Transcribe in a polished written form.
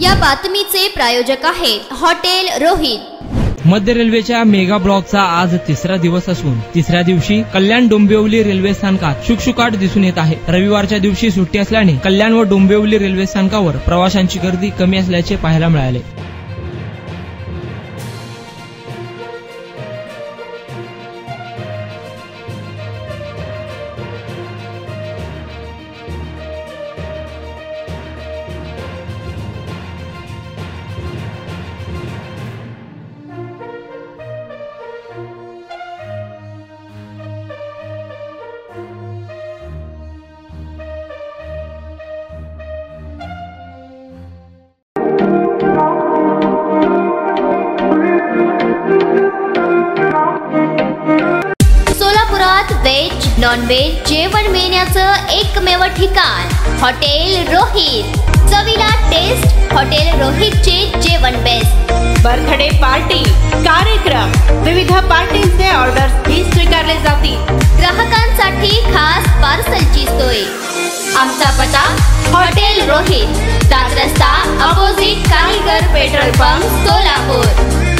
या बातमीचे प्रायोजक आहेत हॉटेल रोहित। मध्य रेल्वेच्या मेगा ब्लॉकचा आज तिसरा दिवस असून तिसऱ्या दिवशी कल्याण डोंबिवली रेल्वे स्थानकात शुकशुकाट दिसून येत आहे। रविवारच्या दिवशी सुट्टी असल्याने कल्याण व डोंबिवली रेल्वे स्थानकावर प्रवाशांची गर्दी कमी असल्याचे पाहायला मिळाले। सोलापुरात वेज नॉन वेज जेवण मिळण्याचं एकमेव ठिकाण हॉटेल रोहित। चवीला टेस्ट हॉटेल रोहितचे जेवण बेस्ट। बर्थडे पार्टी कार्यक्रम विविध पार्टींचे ऑर्डर्स ही स्वीकारले जातील। ग्राहकांसाठी खास पार्सलची सोय। आमचा पत्ता हॉटेल रोहित, दात रस्ता अपोजिट कारीगर पेट्रोल पंप सोलापूर।